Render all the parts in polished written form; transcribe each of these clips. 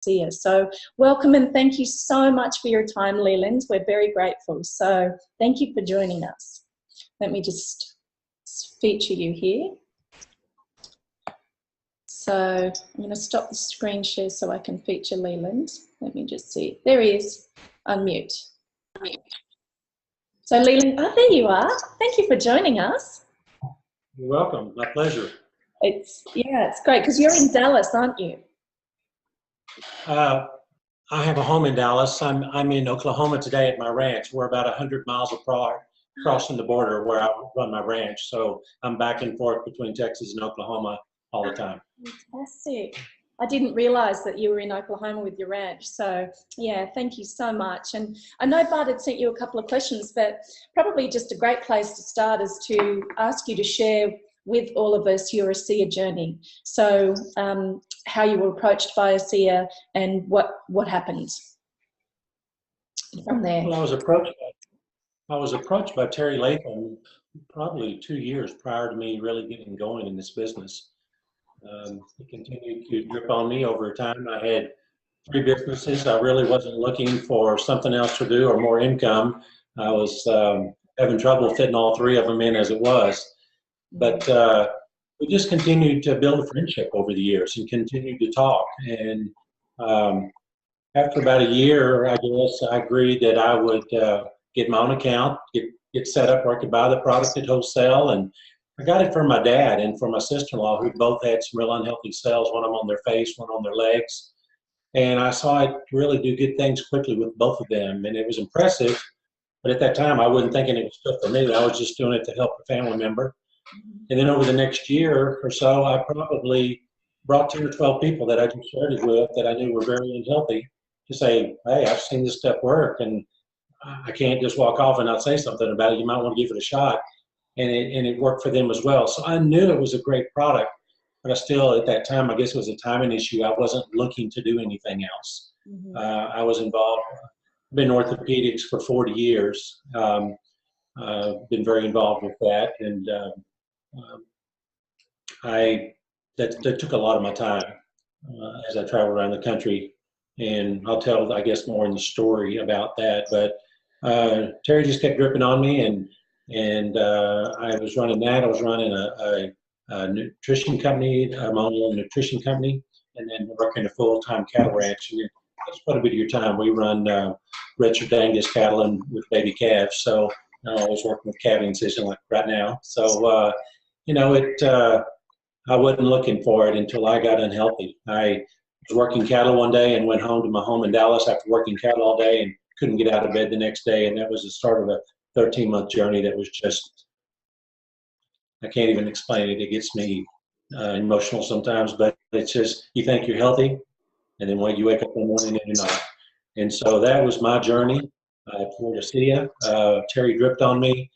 ASEA. So welcome and thank you so much for your time, Leland. We're very grateful. So thank you for joining us. Let me just feature you here. So I'm going to stop the screen share so I can feature Leland. Let me just see. There he is. Unmute. So Leland, there you are. Thank you for joining us. You're welcome. My pleasure. It's great because you're in Dallas, aren't you? I have a home in Dallas. I'm in Oklahoma today at my ranch. We're about 100 miles apart, crossing the border where I run my ranch. So I'm back and forth between Texas and Oklahoma all the time. Fantastic. I didn't realize that you were in Oklahoma with your ranch. So yeah, thank you so much. And I know Bart had sent you a couple of questions, but probably just a great place to start is to ask you to share with all of us your ASEA journey. So how you were approached by ASEA and what happened from there. Well, I was approached by Terry Leland probably 2 years prior to me really getting going in this business. He continued to drip on me over time. I had 3 businesses. I really wasn't looking for something else to do or more income. I was having trouble fitting all 3 of them in as it was. But we just continued to build a friendship over the years and continued to talk. And after about a year, I guess, I agreed that I would get my own account, get set up where I could buy the product at wholesale. And I got it from my dad and from my sister-in-law, who both had some real unhealthy cells, one on their face, one on their legs. And I saw it really do good things quickly with both of them. And it was impressive. But at that time, I wasn't thinking it was good for me. I was just doing it to help a family member. And then over the next year or so, I probably brought 10 or 12 people that I just started with that I knew were very unhealthy to say, hey, I've seen this stuff work, and I can't just walk off and not say something about it. You might want to give it a shot. And it worked for them as well. So I knew it was a great product, but I still, at that time, I guess it was a timing issue. I wasn't looking to do anything else. Mm-hmm. I was involved, I've been in orthopedics for 40 years. Been very involved with that. And that took a lot of my time as I traveled around the country. And I'll tell, I guess, more in the story about that. But Terry just kept dripping on me, and I was running that. I was running a nutrition company, my own little nutrition company, and then working a full-time cattle ranch. And that's quite a bit of your time. We run Richard Angus cattle and with baby calves. So I was working with calving season like right now. So, I wasn't looking for it until I got unhealthy. I was working cattle one day and went home to my home in Dallas after working cattle all day and couldn't get out of bed the next day. And that was the start of a 13-month journey that was just, I can't even explain it. It gets me emotional sometimes, but it's just, you think you're healthy, and then when you wake up in the morning and you're not. And so that was my journey toward ASEA. Terry dripped on me.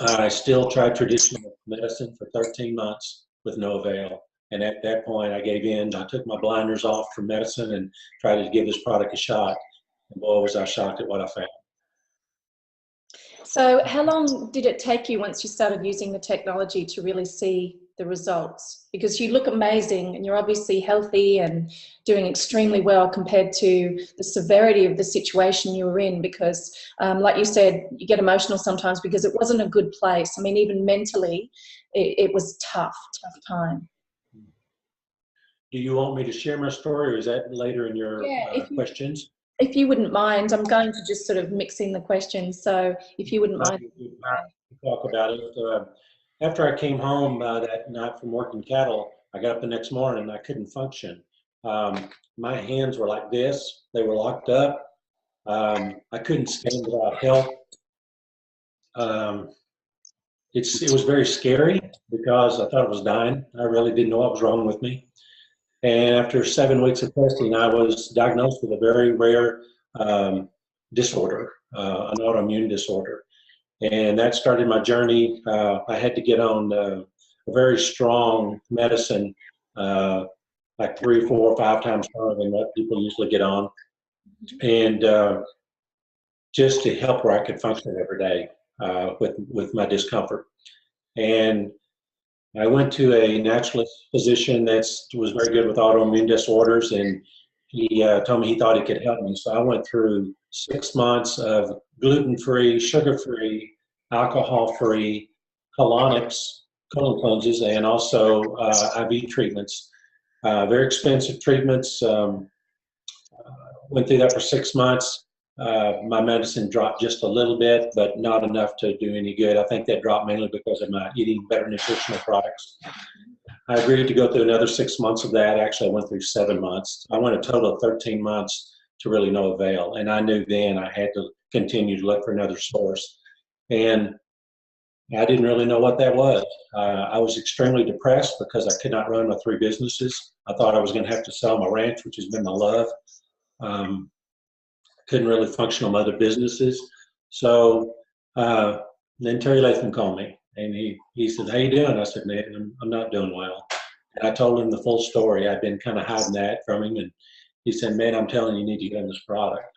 I still tried traditional medicine for 13 months with no avail. And at that point, I gave in. I took my blinders off from medicine and tried to give this product a shot. And boy, was I shocked at what I found. So how long did it take you once you started using the technology to really see the results? Because you look amazing and you're obviously healthy and doing extremely well compared to the severity of the situation you were in, because like you said, you get emotional sometimes because it wasn't a good place. I mean, even mentally, it was tough time. Do you want me to share my story, or is that later in your questions? If you wouldn't mind, I'm going to just sort of mix in the questions. So if you wouldn't mind. Talk about it. After I came home that night from working cattle, I got up the next morning and I couldn't function. My hands were like this. They were locked up. I couldn't stand without help. It was very scary because I thought I was dying. I really didn't know what was wrong with me. And after 7 weeks of testing, I was diagnosed with a very rare disorder, an autoimmune disorder. And that started my journey. I had to get on a very strong medicine, like 3, 4, 5 times stronger than what people usually get on. And just to help where I could function every day with my discomfort. And I went to a naturalist physician that was very good with autoimmune disorders, and he told me he thought he could help me. So I went through 6 months of gluten-free, sugar-free, alcohol-free colonics, colon cleanses, and also IV treatments. Very expensive treatments. Went through that for 6 months. My medicine dropped just a little bit, but not enough to do any good. I think that dropped mainly because of my eating better nutritional products. I agreed to go through another 6 months of that. Actually, I went through 7 months. I went a total of 13 months to really no avail. And I knew then I had to continue to look for another source. And I didn't really know what that was. I was extremely depressed because I could not run my 3 businesses. I thought I was going to have to sell my ranch, which has been my love. Couldn't really function on other businesses. So then Terry Latham called me, and he said, "How you doing?" I said, "Man, I'm not doing well." And I told him the full story. I'd been kind of hiding that from him, and he said, "Man, I'm telling you, you need to get on this product."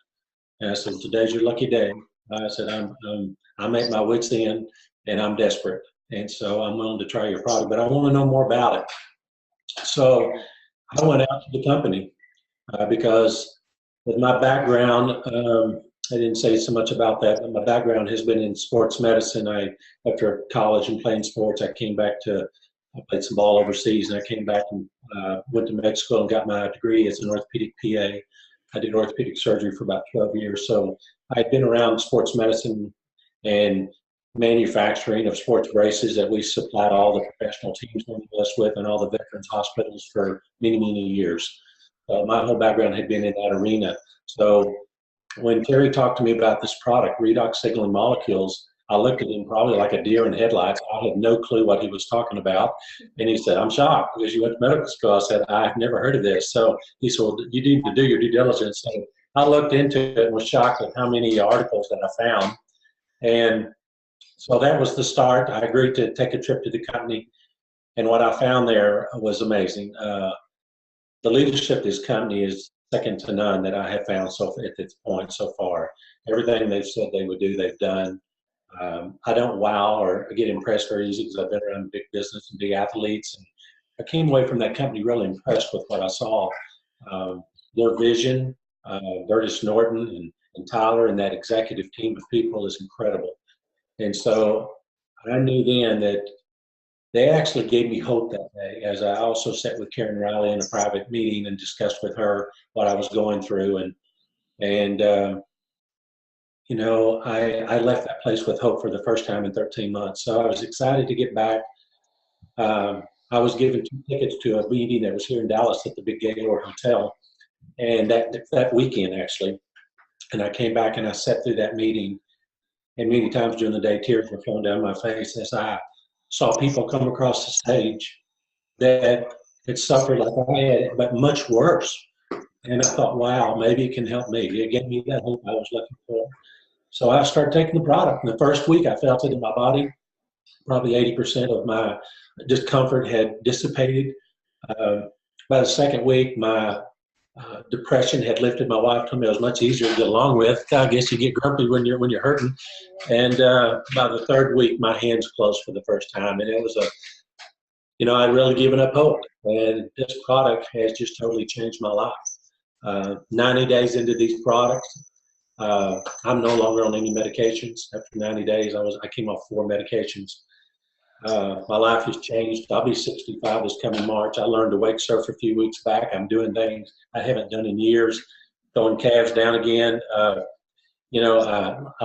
And I said, "Today's your lucky day." I said, I'm at my wit's end, and I'm desperate, and so I'm willing to try your product, but I want to know more about it. So I went out to the company because with my background, I didn't say so much about that, but my background has been in sports medicine. After college and playing sports, I played some ball overseas, and I came back and went to med school and got my degree as an orthopedic PA. I did orthopedic surgery for about 12 years. So I'd been around sports medicine and manufacturing of sports braces that we supplied all the professional teams in the US with, and all the veterans hospitals for many, many years. My whole background had been in that arena. So when Terry talked to me about this product, redox signaling molecules, I looked at him probably like a deer in headlights. I had no clue what he was talking about. And he said, "I'm shocked because you went to medical school." I said, "I've never heard of this." So he said, "Well, you need to do your due diligence." So I looked into it and was shocked at how many articles that I found. And so that was the start. I agreed to take a trip to the company. And what I found there was amazing. The leadership of this company is second to none that I have found at this point so far. Everything they've said they would do, they've done. I don't wow or get impressed very easy because I've been around big business and big athletes. And I came away from that company really impressed with what I saw. Their vision, Curtis Norton and Tyler and that executive team of people is incredible. And so I knew then that they actually gave me hope that day, as I also sat with Karen Riley in a private meeting and discussed with her what I was going through. You know, I left that place with hope for the first time in 13 months. So I was excited to get back. I was given 2 tickets to a meeting that was here in Dallas at the Big Gaylord Hotel, and that weekend actually. And I came back and I sat through that meeting, and many times during the day, tears were flowing down my face as I saw people come across the stage that had suffered like I had, but much worse. And I thought, wow, maybe it can help me. It gave me that hope I was looking for. So I started taking the product. In the first week, I felt it in my body. Probably 80% of my discomfort had dissipated. By the second week, my depression had lifted. My wife told me it was much easier to get along with. I guess you get grumpy when you're hurting. And by the third week, my hands closed for the first time, and it was I'd really given up hope. And this product has just totally changed my life. 90 days into these products, I'm no longer on any medications. After 90 days, I came off 4 medications. My life has changed. I'll be 65 this coming March. I learned to wake surf a few weeks back. I'm doing things I haven't done in years, throwing calves down again. I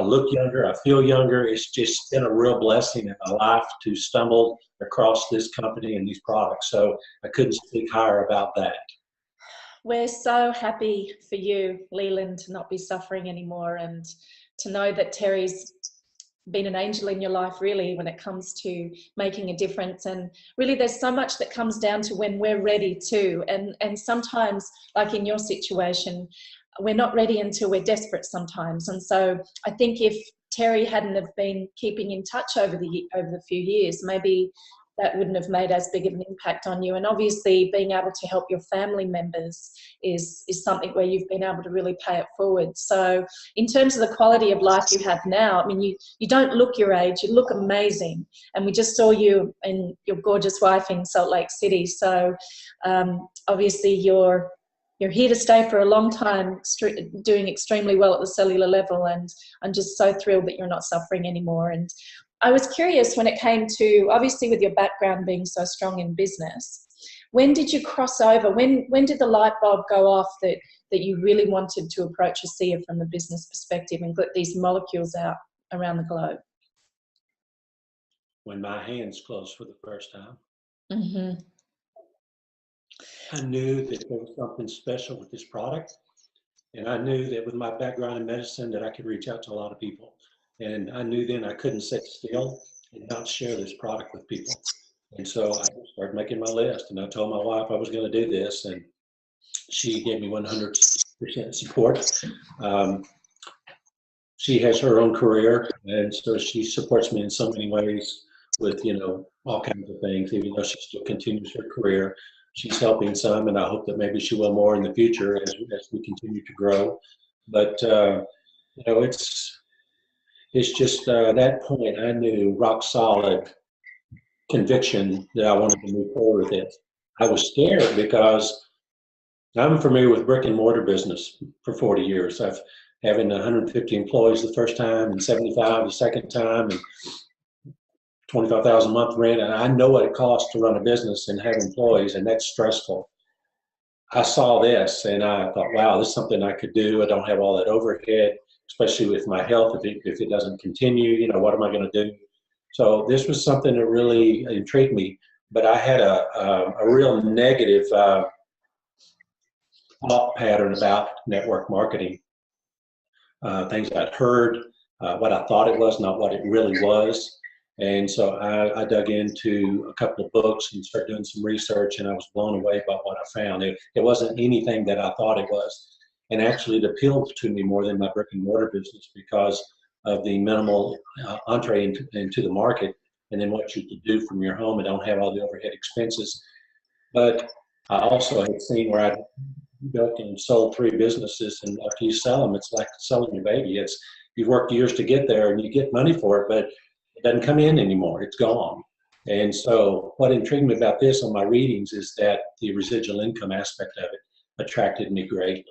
look younger. I feel younger. It's just been a real blessing in my life to stumble across this company and these products. So I couldn't speak higher about that. We're so happy for you, Leland, to not be suffering anymore, and to know that Terry's been an angel in your life, really, when it comes to making a difference. And really, there's so much that comes down to when we're ready too. And sometimes, like in your situation, we're not ready until we're desperate sometimes. And so I think if Terry hadn't have been keeping in touch over the few years, maybe that wouldn't have made as big of an impact on you. And obviously being able to help your family members is something where you've been able to really pay it forward. So in terms of the quality of life you have now, I mean, you don't look your age, you look amazing. And we just saw you and your gorgeous wife in Salt Lake City. So obviously you're you're here to stay for a long time, doing extremely well at the cellular level, and I'm just so thrilled that you're not suffering anymore. And I was curious, when it came to, obviously with your background being so strong in business, when did you cross over? When did the light bulb go off that you really wanted to approach ASEA from the business perspective and get these molecules out around the globe? When my hands closed for the first time. Mm-hmm. I knew that there was something special with this product, and I knew that with my background in medicine that I could reach out to a lot of people. And I knew then I couldn't sit still and not share this product with people. And so I started making my list, and I told my wife I was going to do this, and she gave me 100% support. She has her own career, and so she supports me in so many ways with, all kinds of things, even though she still continues her career. She's helping some, and I hope that maybe she will more in the future as we continue to grow. But, it's just that point I knew rock solid conviction that I wanted to move forward with it. I was scared because I'm familiar with brick and mortar business for 40 years. I've having 150 employees the first time and 75 the second time and 25,000 a month rent. And I know what it costs to run a business and have employees, and that's stressful. I saw this and I thought, wow, this is something I could do. I don't have all that overhead, especially with my health. If it doesn't continue, what am I going to do? So this was something that really intrigued me, but I had a real negative thought pattern about network marketing. Things I'd heard, what I thought it was, not what it really was. And so I dug into a couple of books and started doing some research, and I was blown away by what I found. It wasn't anything that I thought it was. And actually it appealed to me more than my brick and mortar business because of the minimal entree into the market, and then what you could do from your home and don't have all the overhead expenses. But I also had seen where I'd built and sold 3 businesses, and after you sell them, it's like selling your baby. You've worked years to get there and you get money for it, but it doesn't come in anymore. It's gone. And so what intrigued me about this on my readings is that the residual income aspect of it attracted me greatly.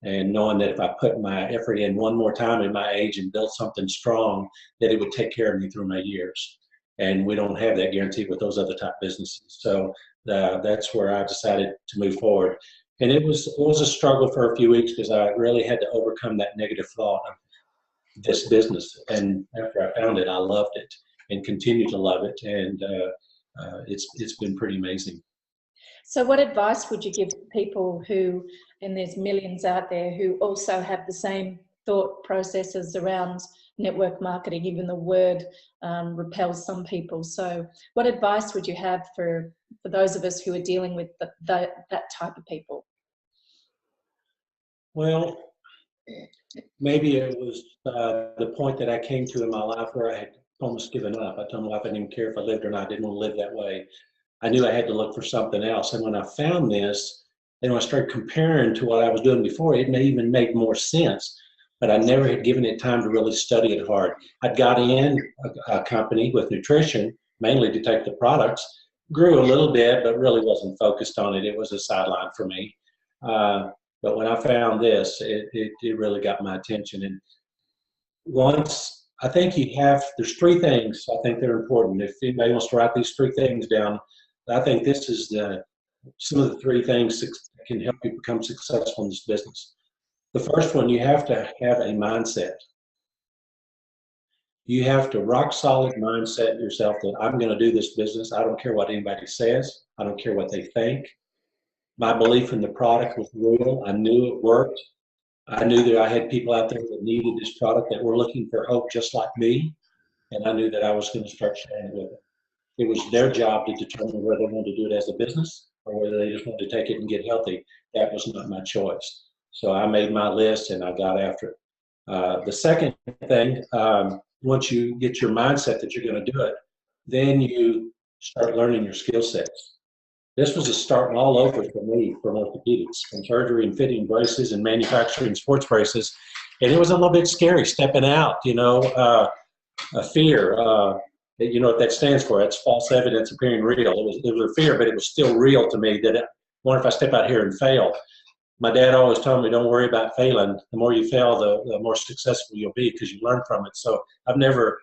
And knowing that if I put my effort in one more time at my age and built something strong, that it would take care of me through my years. And we don't have that guarantee with those other type businesses. So that's where I decided to move forward. And it was a struggle for a few weeks because I really had to overcome that negative thought of this business. And after I found it, I loved it and continue to love it. And it's been pretty amazing. So what advice would you give people who, and there's millions out there, who also have the same thought processes around network marketing? Even the word repels some people. So what advice would you have for those of us who are dealing with that type of people? Well, maybe it was the point that I came to in my life where I had almost given up. I told my wife I didn't even care if I lived or not. I didn't want to live that way. I knew I had to look for something else. And when I found this, and when I started comparing to what I was doing before, it may even made more sense. But I never had given it time to really study it hard. I'd got in a company with nutrition, mainly to take the products, grew a little bit, but really wasn't focused on it. It was a sideline for me. But when I found this, it really got my attention. And once, I think there's 3 things I think that are important. If anybody wants to write these 3 things down, I think this is some of the 3 things that can help you become successful in this business. The first one, you have to have a mindset. You have to rock solid mindset yourself that I'm going to do this business. I don't care what anybody says. I don't care what they think. My belief in the product was real. I knew it worked. I knew that I had people out there that needed this product, that were looking for hope just like me. And I knew that I was going to start sharing it with them. It was their job to determine whether they wanted to do it as a business or whether they just wanted to take it and get healthy. That was not my choice. So I made my list and I got after it. The second thing, once you get your mindset that you're going to do it, then you start learning your skill sets. This was a starting all over for me from orthopedics, from surgery and fitting braces and manufacturing sports braces. And it was a little bit scary stepping out, a fear. You know what that stands for? It's false evidence appearing real. It was a fear, but it was still real to me that what if I step out here and fail? my dad always told me, don't worry about failing. The more you fail, the more successful you'll be because you learn from it. So I've never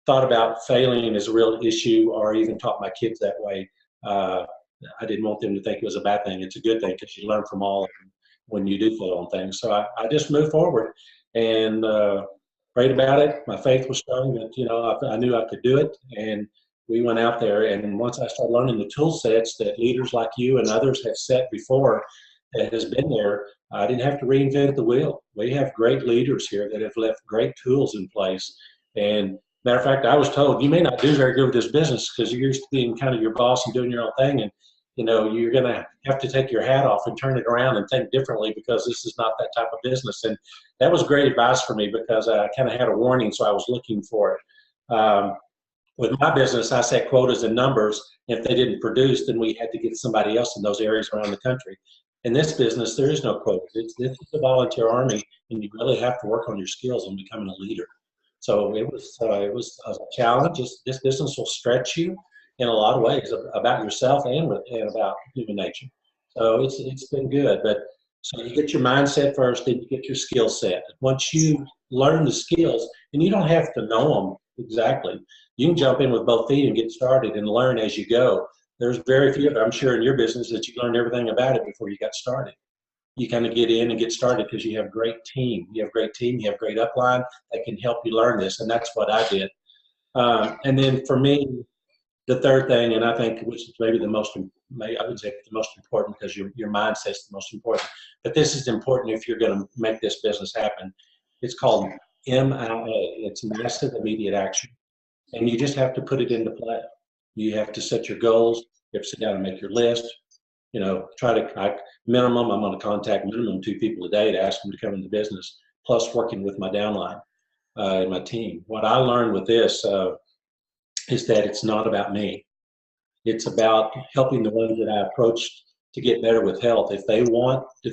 thought about failing as a real issue or even taught my kids that way. I didn't want them to think it was a bad thing. It's a good thing because you learn from all of them when you do fail on things. So I just moved forward and prayed about it. My faith was strong that, you know, I knew I could do it. And we went out there. And once I started learning the tool sets that leaders like you and others have set before that has been there, I didn't have to reinvent the wheel. We have great leaders here that have left great tools in place. And matter of fact, I was told you may not do very good with this business because you're used to being kind of your boss and doing your own thing. And, you know, you're going to have to take your hat off and turn it around and think differently because this is not that type of business. And that was great advice for me because I kind of had a warning, so I was looking for it. With my business, I set quotas and numbers. If they didn't produce, then we had to get somebody else in those areas around the country. In this business, there is no quotas. This is a volunteer army, and you really have to work on your skills and becoming a leader. So it was a challenge. This business will stretch you in a lot of ways about yourself and about human nature. So it's been good. But so you get your mindset first, then you get your skill set. Once you learn the skills, and you don't have to know them exactly, you can jump in with both feet and get started and learn as you go. There's very few, I'm sure, in your business that you learned everything about it before you got started. You kind of get in and get started because you have great team. You have great team. You have great upline that can help you learn this, and that's what I did. And then for me, the third thing, and I think which is maybe I would say the most important because your mindset's the most important. But this is important if you're going to make this business happen. It's called MIA. It's massive immediate action, and you just have to put it into play. You have to set your goals. You have to sit down and make your list. You know, minimum, I'm going to contact minimum 2 people a day to ask them to come into business, plus working with my downline and my team. What I learned with this is that it's not about me. It's about helping the ones that I approached to get better with health. If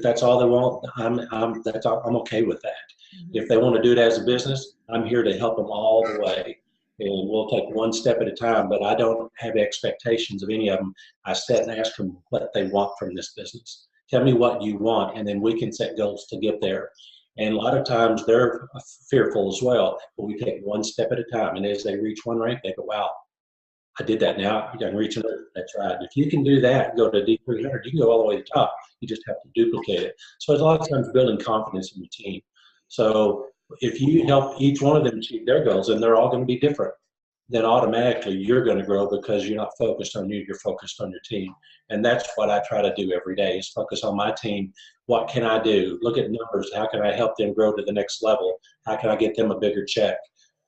that's all they want, I'm okay with that. Mm-hmm. If they want to do it as a business, I'm here to help them all the way. And we'll take one step at a time, but I don't have expectations of any of them. I sit and ask them what they want from this business. Tell me what you want, and then we can set goals to get there. And a lot of times they're fearful as well, but we take one step at a time. And as they reach one rank, they go, wow, I did that now. I can reach another. That's right. If you can do that, go to D300, you can go all the way to the top. You just have to duplicate it. So it's a lot of times building confidence in your team. So if you help each one of them achieve their goals, and they're all going to be different, then automatically you're going to grow because you're not focused on you, you're focused on your team. And that's what I try to do every day is focus on my team. What can I do? Look at numbers. How can I help them grow to the next level? How can I get them a bigger check?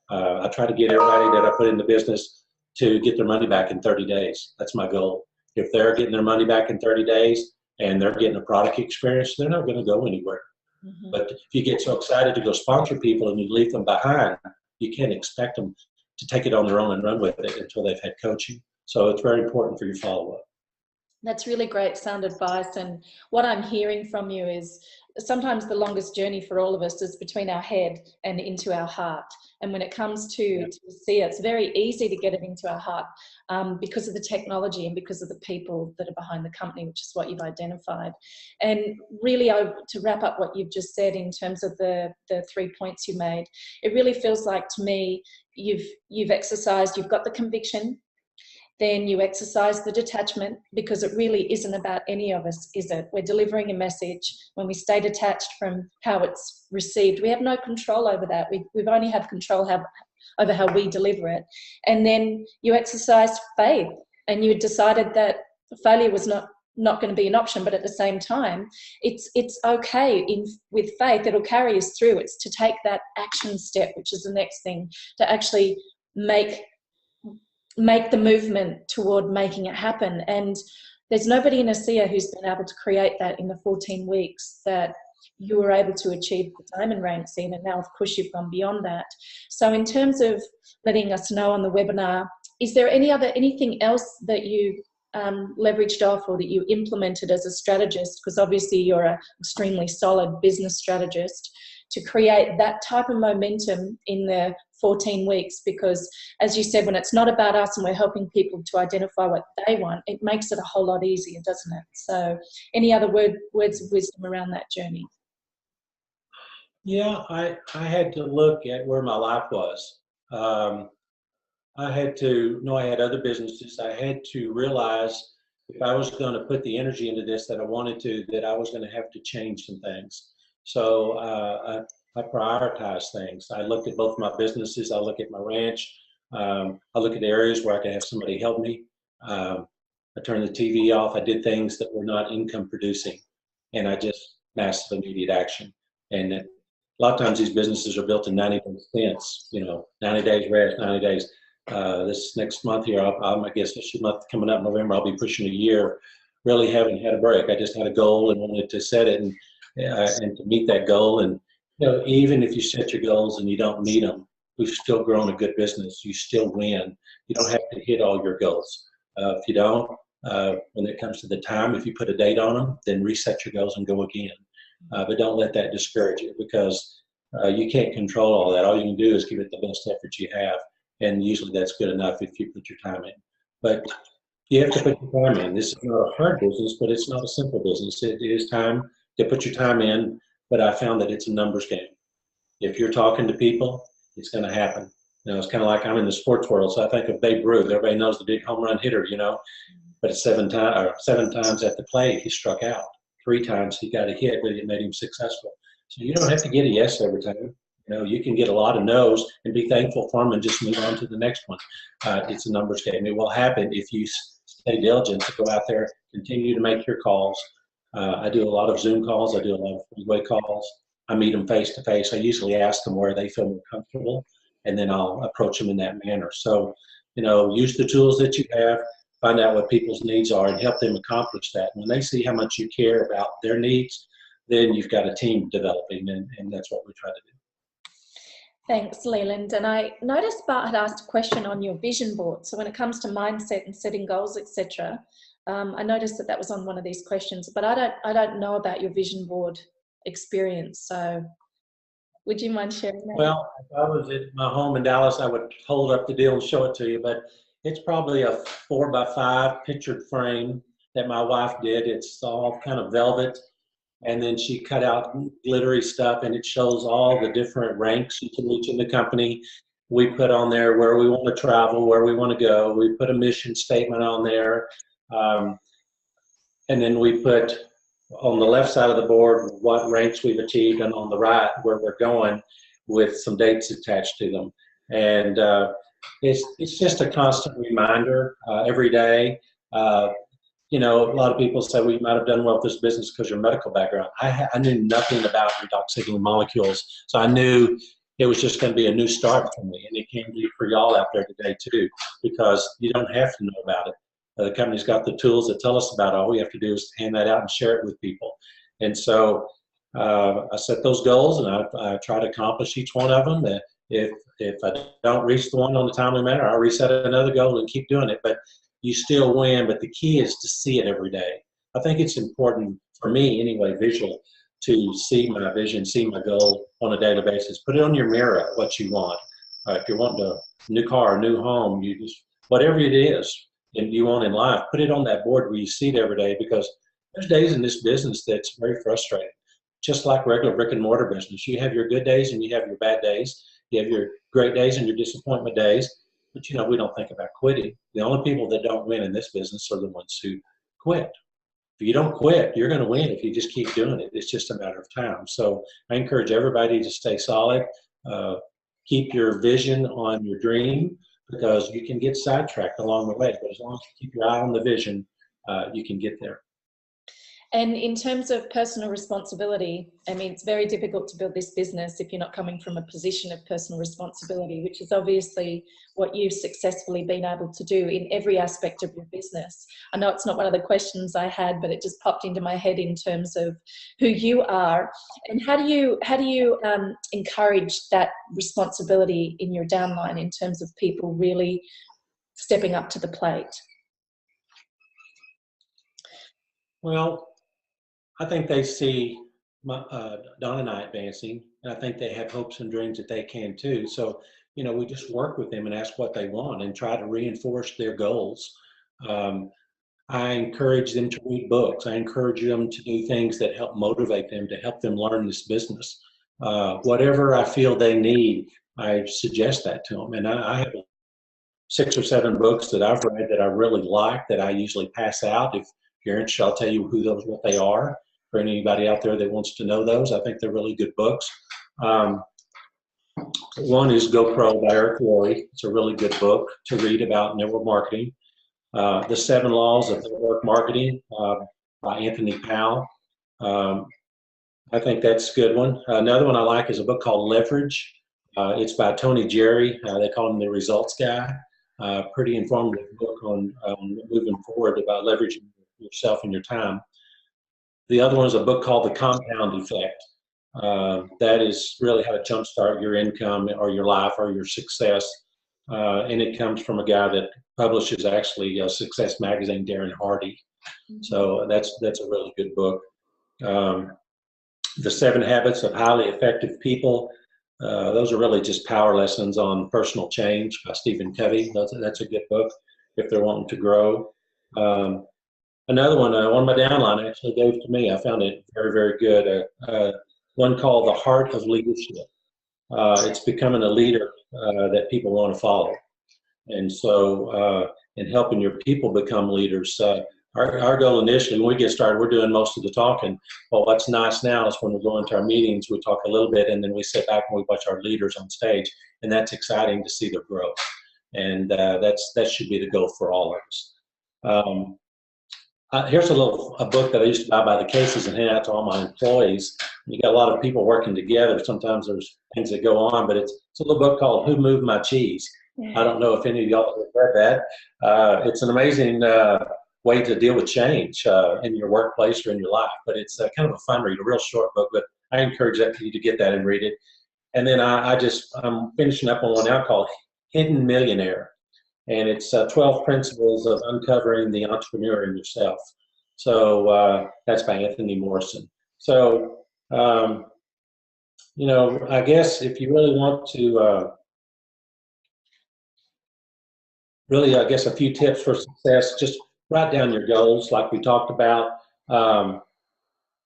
I try to get everybody that I put in the business to get their money back in 30 days. That's my goal. If they're getting their money back in 30 days and they're getting a product experience, they're not going to go anywhere. Mm-hmm. But if you get so excited to go sponsor people and you leave them behind, you can't expect them to take it on their own and run with it until they've had coaching. So it's very important for your follow-up. That's really great sound advice. And what I'm hearing from you is sometimes the longest journey for all of us is between our head and into our heart. And when it comes to see it, it's very easy to get it into our heart because of the technology and because of the people that are behind the company, which is what you've identified. And really, to wrap up what you've just said in terms of the 3 points you made, it really feels like to me you've exercised, you've got the conviction, then you exercise the detachment, because it really isn't about any of us, is it? We're delivering a message. When we stay detached from how it's received, we have no control over that. We've only have control over how we deliver it. And then you exercise faith, and you decided that failure was not going to be an option, but at the same time, it's okay with faith. It'll carry us through. It's to take that action step, which is the next thing, to actually make the movement toward making it happen. And there's nobody in ASEA who's been able to create that in the 14 weeks that you were able to achieve the diamond rank scene. And now, of course, you've gone beyond that. So in terms of letting us know on the webinar, is there anything else that you leveraged off or that you implemented as a strategist? Because obviously you're an extremely solid business strategist, to create that type of momentum in the 14 weeks, because as you said, when it's not about us and we're helping people to identify what they want, it makes it a whole lot easier, doesn't it? So any other words of wisdom around that journey? Yeah, I had to look at where my life was. I had to know I had other businesses. I had to realize if I was going to put the energy into this that I wanted to, that I was going to have to change some things. So I prioritized things. I looked at both my businesses. I look at my ranch. I look at areas where I could have somebody help me. I turned the TV off. I did things that were not income producing, and I just massive immediate action. And a lot of times these businesses are built in 90 day stints. 90 days rest, 90 days. This next month here, I guess this month coming up November, I'll be pushing a year. Really haven't had a break. I just had a goal and wanted to set it and to meet that goal. And even if you set your goals and you don't meet them, we've still grown a good business. You still win. You don't have to hit all your goals. If you don't, when it comes to the time, if you put a date on them, then reset your goals and go again. But don't let that discourage you, because you can't control all that. All you can do is give it the best effort you have. And usually that's good enough if you put your time in. But you have to put your time in. This is not a hard business, but it's not a simple business. It is time to put your time in, but I found that it's a numbers game. If you're talking to people, it's going to happen. It's kind of like I'm in the sports world, so I think of Babe Ruth. Everybody knows the big home run hitter, but it's seven times at the plate he struck out. 3 times he got a hit, but it made him successful. So you don't have to get a yes every time. You can get a lot of no's and be thankful for them and just move on to the next one. It's a numbers game. It will happen if you stay diligent to go out there, continue to make your calls. I do a lot of Zoom calls. I do a lot of freeway calls. I meet them face to face. I usually ask them where they feel more comfortable, and then I'll approach them in that manner. So, use the tools that you have, find out what people's needs are, and help them accomplish that. When they see how much you care about their needs, then you've got a team developing, and that's what we try to do. Thanks, Leland. And I noticed Bart had asked a question on your vision board. So when it comes to mindset and setting goals, etc., I noticed that was on one of these questions. But I don't know about your vision board experience. So would you mind sharing that? Well, if I was at my home in Dallas, I would hold up the deal and show it to you. But it's probably a 4x5 pictured frame that my wife did. It's all kind of velvet. And then she cut out glittery stuff, and it shows all the different ranks you can reach in the company. We put on there where we want to travel, where we want to go. We put a mission statement on there. And then we put on the left side of the board what ranks we've achieved, and on the right where we're going, with some dates attached to them. And it's just a constant reminder every day. A lot of people say, well, you might have done well with this business because your medical background. I knew nothing about redox molecules, so I knew it was just going to be a new start for me, and it can be for y'all out there today too, because you don't have to know about it. The company's got the tools that tell us about it. All we have to do is hand that out and share it with people. And so I set those goals, and I try to accomplish each one of them. If I don't reach the one on the timely manner, I'll reset another goal and keep doing it. But you still win, but the key is to see it every day. I think it's important, for me anyway, visual, to see my vision, see my goal on a daily basis. Put it on your mirror, what you want. If you're wanting a new car, a new home, whatever it is and you want in life, put it on that board where you see it every day, because there's days in this business that's very frustrating. Just like regular brick and mortar business, you have your good days and you have your bad days. You have your great days and your disappointment days. But we don't think about quitting. The only people that don't win in this business are the ones who quit. If you don't quit, you're going to win if you just keep doing it. It's just a matter of time. So I encourage everybody to stay solid. Keep your vision on your dream, because you can get sidetracked along the way. But as long as you keep your eye on the vision, you can get there. And in terms of personal responsibility, I mean, it's very difficult to build this business if you're not coming from a position of personal responsibility, which is obviously what you've successfully been able to do in every aspect of your business. I know it's not one of the questions I had, but it just popped into my head in terms of who you are. And how do you encourage that responsibility in your downline in terms of people really stepping up to the plate? Well, I think they see Don and I advancing, and I think they have hopes and dreams that they can too. So, we just work with them and ask what they want and try to reinforce their goals. I encourage them to read books. I encourage them to do things that help motivate them, to help them learn this business. Whatever I feel they need, I suggest that to them. And I have 6 or 7 books that I've read that I really like that I usually pass out. If you're interested, I'll tell you what they are. For anybody out there that wants to know those, I think they're really good books. One is Go Pro by Eric Worre. It's a really good book to read about network marketing. The 7 Laws of Network Marketing by Anthony Powell. I think that's a good one. Another one I like is a book called Leverage. It's by Tony Jerry. They call him the results guy. Pretty informative book on moving forward about leveraging yourself and your time. The other one is a book called The Compound Effect. That is really how to jumpstart your income or your life or your success. And it comes from a guy that publishes actually Success Magazine, Darren Hardy. So that's a really good book. The 7 Habits of Highly Effective People. Those are really just power lessons on personal change by Stephen Covey. That's a good book if they're wanting to grow. Another one of my downline actually gave to me. I found it very, very good. One called The Heart of Leadership. It's becoming a leader that people want to follow. And so in helping your people become leaders, our goal initially, when we get started, we're doing most of the talking. Well, what's nice now is when we go into our meetings, we talk a little bit, and then we sit back and we watch our leaders on stage, and that's exciting to see their growth. And that should be the goal for all of us. Here's a book that I used to buy by the cases and hand out to all my employees. You got a lot of people working together. Sometimes there's things that go on, but it's a little book called Who Moved My Cheese? I don't know if any of y'all have read that. It's an amazing way to deal with change in your workplace or in your life, but it's kind of a fun read, a real short book, but I encourage you to get that and read it. And then I'm finishing up on one now called Hidden Millionaire. And it's 12 principles of uncovering the entrepreneur in yourself. So that's by Anthony Morrison. So, I guess if you really want to, a few tips for success, just write down your goals like we talked about.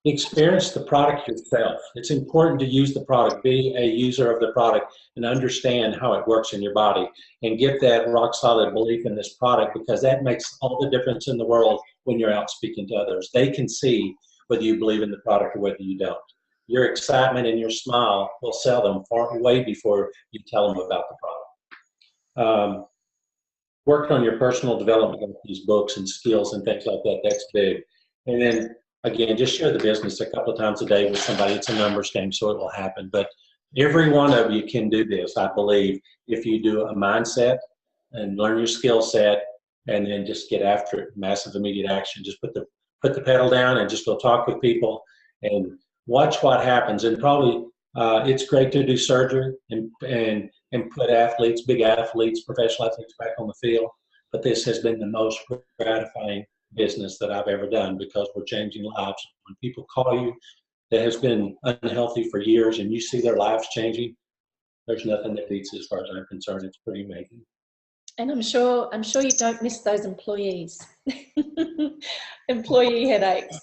Experience the product yourself. It's important to use the product, be a user of the product, and understand how it works in your body, and get that rock solid belief in this product, because that makes all the difference in the world when you're out speaking to others. They can see whether you believe in the product or whether you don't. Your excitement and your smile will sell them way before you tell them about the product. Work on your personal development with these books and skills and things like that. That's big. And then again, just share the business a couple of times a day with somebody. It's a numbers game, so it will happen. But every one of you can do this, I believe, if you do a mindset and learn your skill set and then just get after it. Massive immediate action. Just put the pedal down and just go talk with people and watch what happens. And probably it's great to do surgery and put athletes, big athletes, professional athletes back on the field. But this has been the most gratifying business that I've ever done, because we're changing lives. When people call you that has been unhealthy for years and you see their lives changing, there's nothing that beats it as far as I'm concerned. It's pretty amazing. And I'm sure you don't miss those employees. Employee headaches.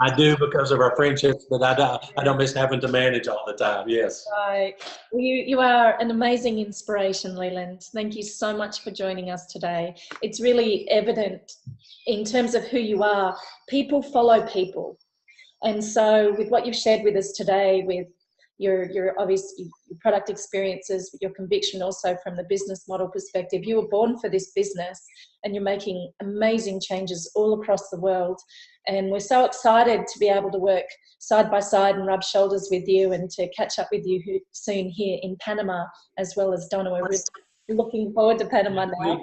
I do, because of our friendships, but I don't miss having to manage all the time. Yes. Right. Well, you are an amazing inspiration, Leland. Thank you so much for joining us today. It's really evident in terms of who you are. People follow people. And so with what you've shared with us today, with your obvious your product experiences, your conviction also from the business model perspective, you were born for this business and you're making amazing changes all across the world. And we're so excited to be able to work side by side and rub shoulders with you, and to catch up with you soon here in Panama, as well as Donna. We're really looking forward to Panama now.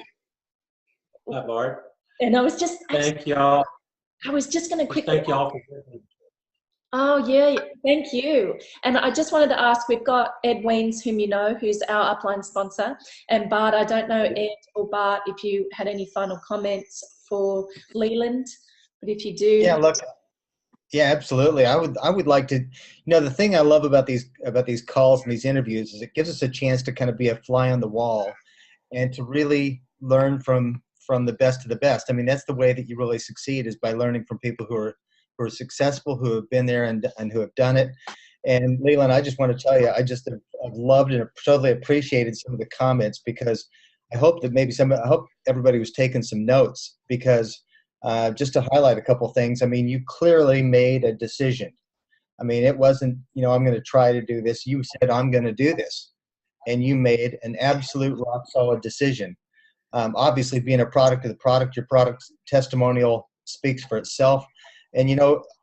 Hi, Bart. And I was just... Thank y'all. I was just going to quickly... Thank y'all for listening. Oh, yeah, thank you. And I just wanted to ask, we've got Ed Weens, whom you know, who's our upline sponsor. And Bart, I don't know, Ed or Bart, if you had any final comments for Leland, but if you do... Yeah, look, Yeah, absolutely. I would like to, the thing I love about these calls and these interviews is it gives us a chance to kind of be a fly on the wall and to really learn from the best of the best. I mean, that's the way that you really succeed, is by learning from people who are successful, who have been there and who have done it. And Leland, I just want to tell you, I've loved and totally appreciated some of the comments, because I hope everybody was taking some notes, because just to highlight a couple things. I mean, you clearly made a decision. I mean, it wasn't, I'm going to try to do this. You said, I'm going to do this, and you made an absolute rock solid decision. Obviously, being a product of the product, your product's testimonial speaks for itself. And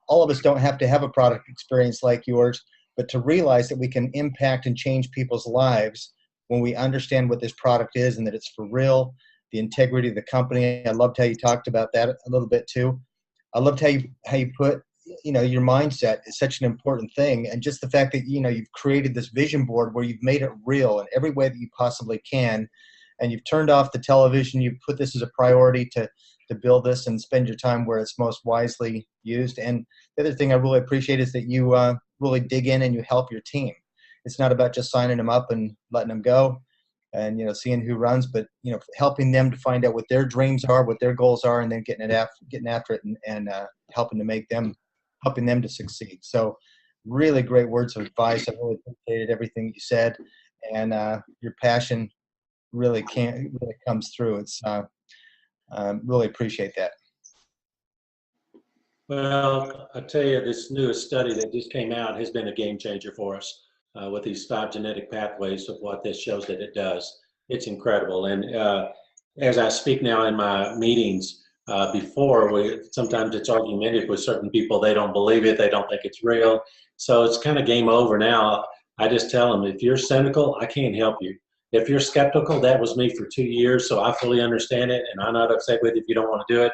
all of us don't have to have a product experience like yours, but to realize that we can impact and change people's lives when we understand what this product is and that it's for real, the integrity of the company. I loved how you talked about that a little bit too. I loved how you put, your mindset is such an important thing, and just the fact that you've created this vision board where you've made it real in every way that you possibly can, and you've turned off the television. You've put this as a priority to build this and spend your time where it's most wisely used. And the other thing I really appreciate is that you really dig in and you help your team. It's not about just signing them up and letting them go and seeing who runs, but helping them to find out what their dreams are, what their goals are, and then getting after it and helping them to succeed. So really great words of advice. I really appreciated everything you said, and your passion really comes through. It's really appreciate that. Well, I tell you, this newest study that just came out has been a game changer for us with these 5 genetic pathways of what this shows that it does. It's incredible. And as I speak now in my meetings, sometimes it's argumentative with certain people. They don't believe it. They don't think it's real. So it's kind of game over now. I just tell them, if you're cynical, I can't help you. If you're skeptical, that was me for 2 years, so I fully understand it, and I'm not upset with you if you don't want to do it.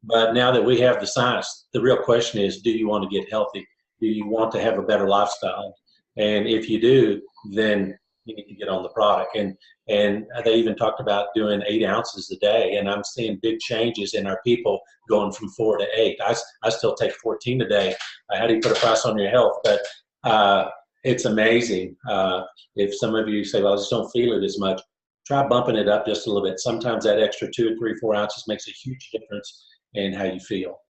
But now that we have the science, the real question is, do you want to get healthy? Do you want to have a better lifestyle? And if you do, then you need to get on the product. And they even talked about doing 8 ounces a day, and I'm seeing big changes in our people going from 4 to 8. I still take 14 a day. How do you put a price on your health? But it's amazing. If some of you say, well, I just don't feel it as much, try bumping it up just a little bit. Sometimes that extra 2 or 3, 4 ounces makes a huge difference in how you feel.